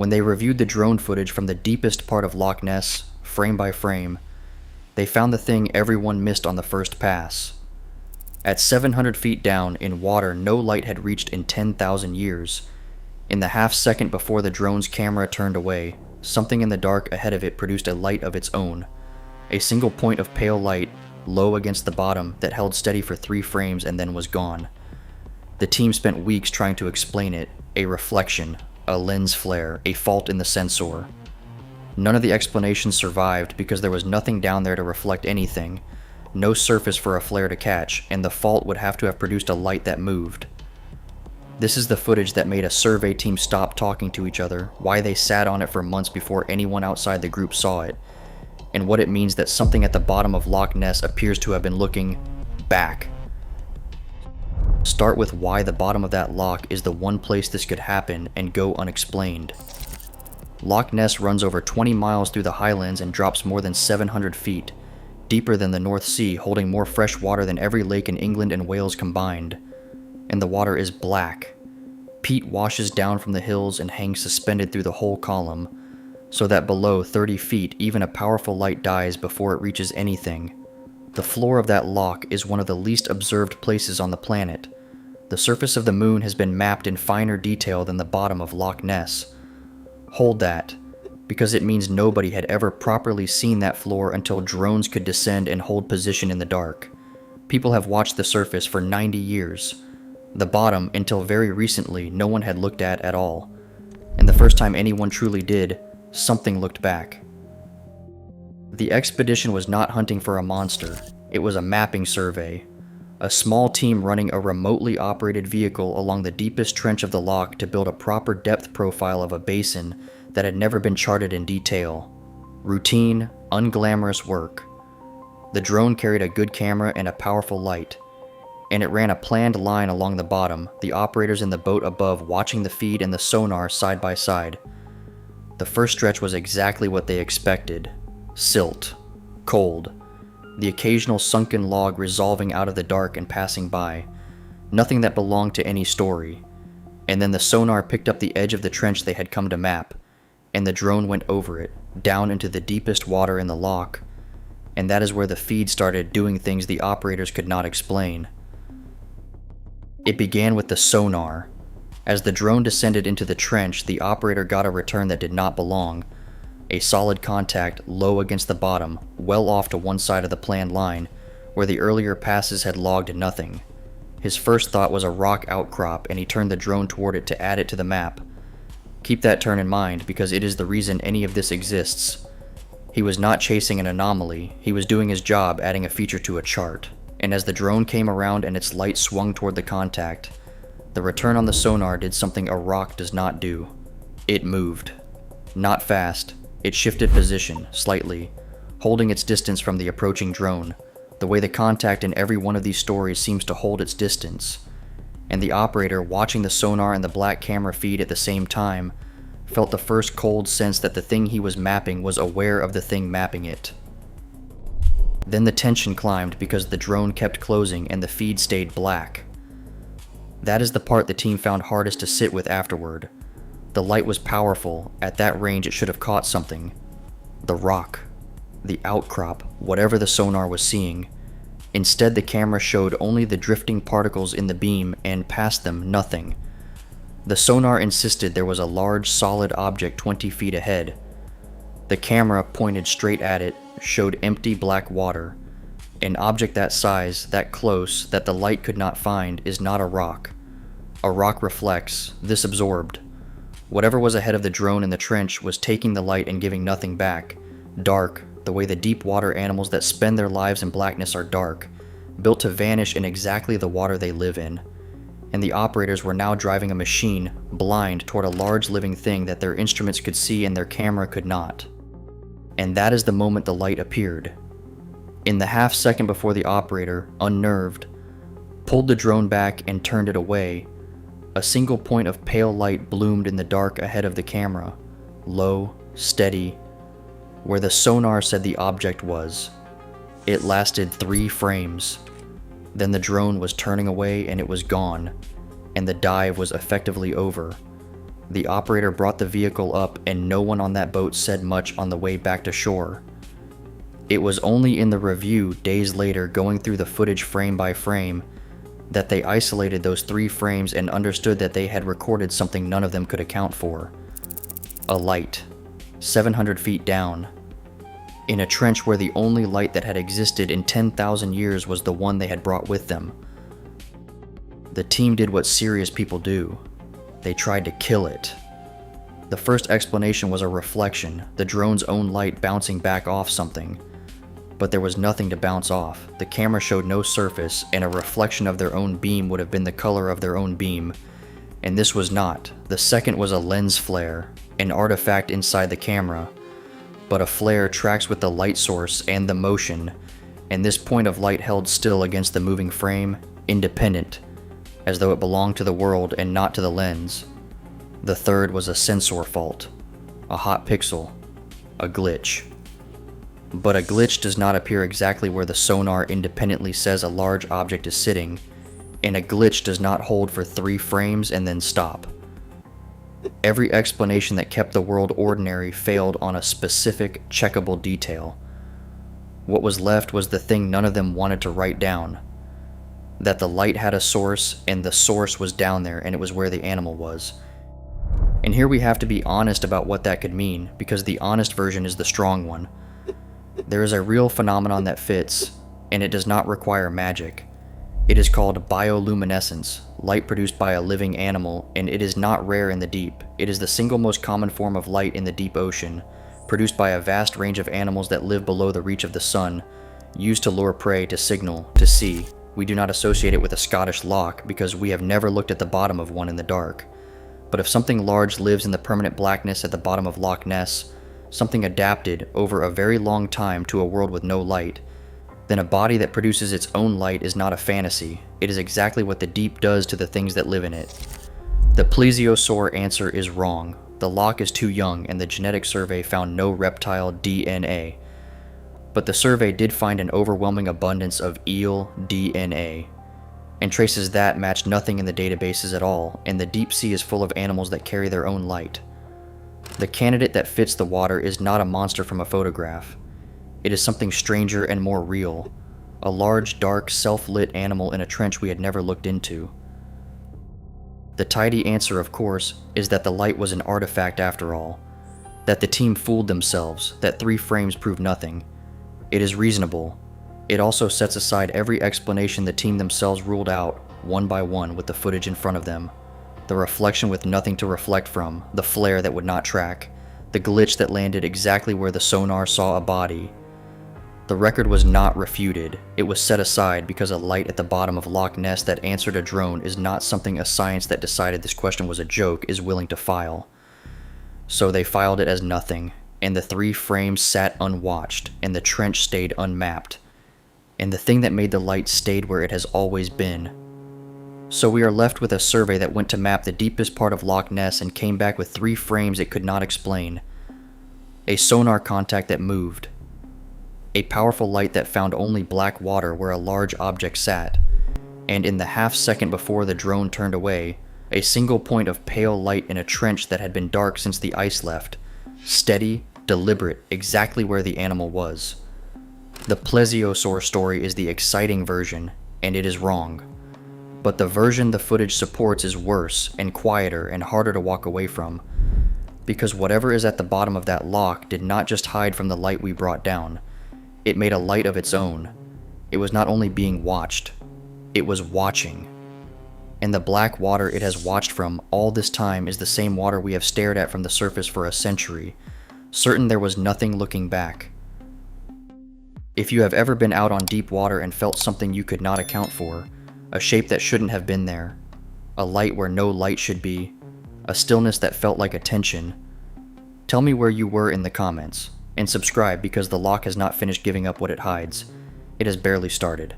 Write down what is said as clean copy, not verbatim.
When they reviewed the drone footage from the deepest part of Loch Ness, frame by frame, they found the thing everyone missed on the first pass. At 700 feet down, in water no light had reached in 10,000 years, in the half second before the drone's camera turned away, something in the dark ahead of it produced a light of its own. A single point of pale light, low against the bottom, that held steady for 3 frames and then was gone. The team spent weeks trying to explain it: a reflection, a lens flare, a fault in the sensor. None of the explanations survived because there was nothing down there to reflect anything, no surface for a flare to catch, and the fault would have to have produced a light that moved. This is the footage that made a survey team stop talking to each other, why they sat on it for months before anyone outside the group saw it, and what it means that something at the bottom of Loch Ness appears to have been looking back. Start with why the bottom of that loch is the one place this could happen and go unexplained. Loch Ness runs over 20 miles through the highlands and drops more than 700 feet, deeper than the North Sea, holding more fresh water than every lake in England and Wales combined. And the water is black. Peat washes down from the hills and hangs suspended through the whole column, so that below 30 feet even a powerful light dies before it reaches anything. The floor of that loch is one of the least observed places on the planet. The surface of the moon has been mapped in finer detail than the bottom of Loch Ness. Hold that, because it means nobody had ever properly seen that floor until drones could descend and hold position in the dark. People have watched the surface for 90 years. The bottom, until very recently, no one had looked at all. And the first time anyone truly did, something looked back. The expedition was not hunting for a monster. It was a mapping survey. A small team running a remotely operated vehicle along the deepest trench of the loch to build a proper depth profile of a basin that had never been charted in detail. Routine, unglamorous work. The drone carried a good camera and a powerful light, and it ran a planned line along the bottom, the operators in the boat above watching the feed and the sonar side by side. The first stretch was exactly what they expected. Silt. Cold. The occasional sunken log resolving out of the dark and passing by. Nothing that belonged to any story. And then the sonar picked up the edge of the trench they had come to map, and the drone went over it, down into the deepest water in the loch, and that is where the feed started doing things the operators could not explain. It began with the sonar. As the drone descended into the trench, the operator got a return that did not belong. A solid contact low against the bottom, well off to one side of the planned line, where the earlier passes had logged nothing. His first thought was a rock outcrop, and he turned the drone toward it to add it to the map. Keep that turn in mind, because it is the reason any of this exists. He was not chasing an anomaly, he was doing his job, adding a feature to a chart. And as the drone came around and its light swung toward the contact, the return on the sonar did something a rock does not do. It moved. Not fast. It shifted position, slightly, holding its distance from the approaching drone, the way the contact in every one of these stories seems to hold its distance. And the operator, watching the sonar and the black camera feed at the same time, felt the first cold sense that the thing he was mapping was aware of the thing mapping it. Then the tension climbed because the drone kept closing and the feed stayed black. That is the part the team found hardest to sit with afterward. The light was powerful. At that range it should have caught something. The rock. The outcrop, whatever the sonar was seeing. Instead, the camera showed only the drifting particles in the beam, and past them, nothing. The sonar insisted there was a large, solid object 20 feet ahead. The camera, pointed straight at it, showed empty black water. An object that size, that close, that the light could not find, is not a rock. A rock reflects, this absorbed. Whatever was ahead of the drone in the trench was taking the light and giving nothing back. Dark, the way the deep water animals that spend their lives in blackness are dark, built to vanish in exactly the water they live in. And the operators were now driving a machine, blind, toward a large living thing that their instruments could see and their camera could not. And that is the moment the light appeared. In the half second before the operator, unnerved, pulled the drone back and turned it away, a single point of pale light bloomed in the dark ahead of the camera, low, steady, where the sonar said the object was. It lasted 3 frames. Then the drone was turning away and it was gone, and the dive was effectively over. The operator brought the vehicle up and no one on that boat said much on the way back to shore. It was only in the review days later, going through the footage frame by frame, that they isolated those 3 frames and understood that they had recorded something none of them could account for. A light, 700 feet down, in a trench where the only light that had existed in 10,000 years was the one they had brought with them. The team did what serious people do. They tried to kill it. The first explanation was a reflection, the drone's own light bouncing back off something. But there was nothing to bounce off. The camera showed no surface, and a reflection of their own beam would have been the color of their own beam. And this was not. The second was a lens flare, an artifact inside the camera. But a flare tracks with the light source and the motion, and this point of light held still against the moving frame, independent, as though it belonged to the world and not to the lens. The third was a sensor fault, a hot pixel, a glitch. But a glitch does not appear exactly where the sonar independently says a large object is sitting, and a glitch does not hold for 3 frames and then stop. Every explanation that kept the world ordinary failed on a specific, checkable detail. What was left was the thing none of them wanted to write down. That the light had a source, and the source was down there, and it was where the animal was. And here we have to be honest about what that could mean, because the honest version is the strong one. There is a real phenomenon that fits, and it does not require magic. It is called bioluminescence, light produced by a living animal, and it is not rare in the deep. It is the single most common form of light in the deep ocean, produced by a vast range of animals that live below the reach of the sun, used to lure prey, to signal, to see. We do not associate it with a Scottish loch because we have never looked at the bottom of one in the dark. But if something large lives in the permanent blackness at the bottom of Loch Ness, something adapted over a very long time to a world with no light, then a body that produces its own light is not a fantasy. It is exactly what the deep does to the things that live in it. The plesiosaur answer is wrong. The loch is too young, and the genetic survey found no reptile DNA. But the survey did find an overwhelming abundance of eel DNA, and traces that match nothing in the databases at all, and the deep sea is full of animals that carry their own light. The candidate that fits the water is not a monster from a photograph. It is something stranger and more real, a large, dark, self-lit animal in a trench we had never looked into. The tidy answer, of course, is that the light was an artifact after all, that the team fooled themselves, that 3 frames prove nothing. It is reasonable. It also sets aside every explanation the team themselves ruled out, one by one, with the footage in front of them. The reflection with nothing to reflect from, the flare that would not track, the glitch that landed exactly where the sonar saw a body. The record was not refuted. It was set aside because a light at the bottom of Loch Ness that answered a drone is not something a science that decided this question was a joke is willing to file. So they filed it as nothing, and the 3 frames sat unwatched, and the trench stayed unmapped. And the thing that made the light stayed where it has always been. So we are left with a survey that went to map the deepest part of Loch Ness and came back with 3 frames it could not explain. A sonar contact that moved. A powerful light that found only black water where a large object sat. And in the half second before the drone turned away, a single point of pale light in a trench that had been dark since the ice left. Steady, deliberate, exactly where the animal was. The plesiosaur story is the exciting version, and it is wrong. But the version the footage supports is worse, and quieter, and harder to walk away from. Because whatever is at the bottom of that loch did not just hide from the light we brought down. It made a light of its own. It was not only being watched, it was watching. And the black water it has watched from all this time is the same water we have stared at from the surface for a century, certain there was nothing looking back. If you have ever been out on deep water and felt something you could not account for, a shape that shouldn't have been there, a light where no light should be, a stillness that felt like attention, tell me where you were in the comments, and subscribe because the loch has not finished giving up what it hides. It has barely started.